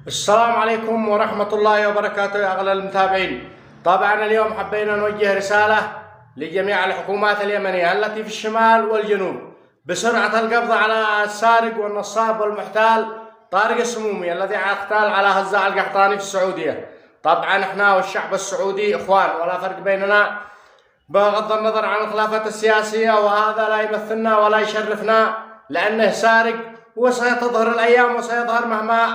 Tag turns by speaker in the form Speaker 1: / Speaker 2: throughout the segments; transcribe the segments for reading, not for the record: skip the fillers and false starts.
Speaker 1: السلام عليكم ورحمة الله وبركاته يا أغلى المتابعين. طبعا اليوم حبينا نوجه رسالة لجميع الحكومات اليمنية التي في الشمال والجنوب بسرعة القبض على السارق والنصاب والمحتال طارق السمومي الذي احتال على هزاع القحطاني في السعودية. طبعا احنا والشعب السعودي اخوان ولا فرق بيننا بغض النظر عن الخلافات السياسية، وهذا لا يمثلنا ولا يشرفنا لأنه سارق وسيتظهر الأيام وسيظهر مهما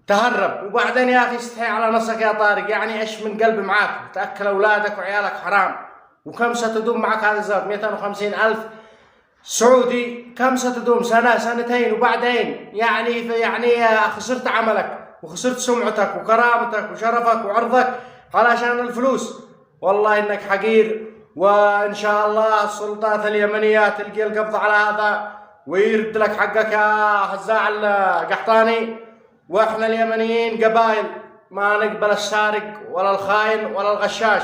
Speaker 1: تهرب. وبعدين يا أخي استحي على نفسك يا طارق، يعني إيش من قلب معاك؟ تأكل أولادك وعيالك حرام. وكم ستدوم معك هذا الزواج؟ 250,000 سعودي. كم ستدوم؟ سنة سنتين، وبعدين يعني خسرت عملك وخسرت سمعتك وكرامتك وشرفك وعرضك علشان الفلوس. والله إنك حقير، وإن شاء الله السلطات اليمنية تلقي القبض على هذا ويرد لك حقك يا هزاع القحطاني. واحنا اليمنيين قبائل ما نقبل السارق ولا الخاين ولا الغشاش،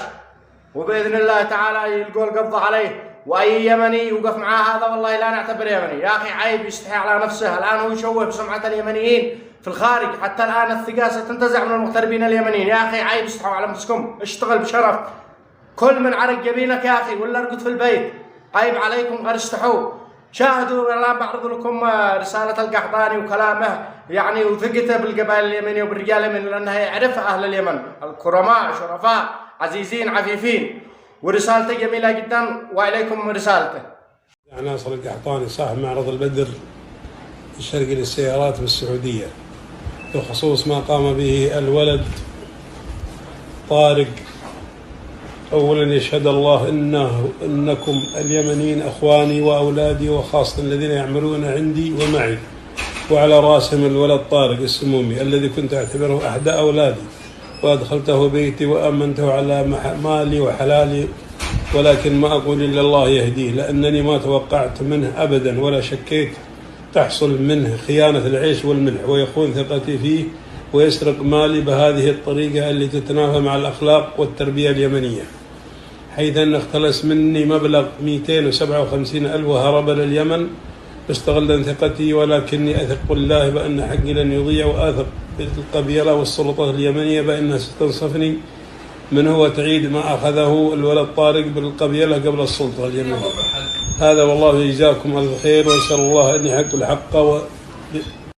Speaker 1: وباذن الله تعالى يلقوا القبض عليه، واي يمني يوقف معاه هذا والله لا نعتبر يمني. يا اخي عيب، يستحي على نفسه. الان هو يشوه بسمعه اليمنيين في الخارج، حتى الان الثقه ستنتزع من المغتربين اليمنيين. يا اخي عيب، استحوا على انفسكم، اشتغل بشرف، كل من عرق جبينك يا اخي، ولا ارقد في البيت. عيب عليكم، غير استحوا. شاهدوا الان بعرض لكم رساله القحطاني وكلامه يعني وثقته بالقبائل اليمنيه وبالرجال اليمنيين، لانها يعرفها اهل اليمن الكرماء شرفاء عزيزين عفيفين. ورسالته جميله جدا، واليكم رسالته.
Speaker 2: ناصر القحطاني صاحب معرض البدر الشرقي للسيارات بالسعوديه، بخصوص ما قام به الولد طارق. أولا يشهد الله إنكم اليمنيين أخواني وأولادي، وخاصة الذين يعملون عندي ومعي، وعلى رأسهم الولد طارق السمومي الذي كنت أعتبره أحد أولادي، وأدخلته بيتي وأمنته على مالي وحلالي، ولكن ما أقول إلا الله يهديه، لأنني ما توقعت منه أبدا ولا شكيت تحصل منه خيانة العيش والملح، ويخون ثقتي فيه ويسرق مالي بهذه الطريقة اللي تتنافى مع الأخلاق والتربية اليمنية، حيث أن اختلس مني مبلغ 257,000 وهرب لليمن مستغلا ثقتي. ولكني أثق بالله بأن حقي لن يضيع، وأثق بالقبيلة والسلطات اليمنية بأنها ستنصفني منه وتعيد ما أخذه الولد طارق بالقبيلة قبل السلطة اليمنية. هذا والله يجزاكم الخير، وأسأل الله أن يحق الحق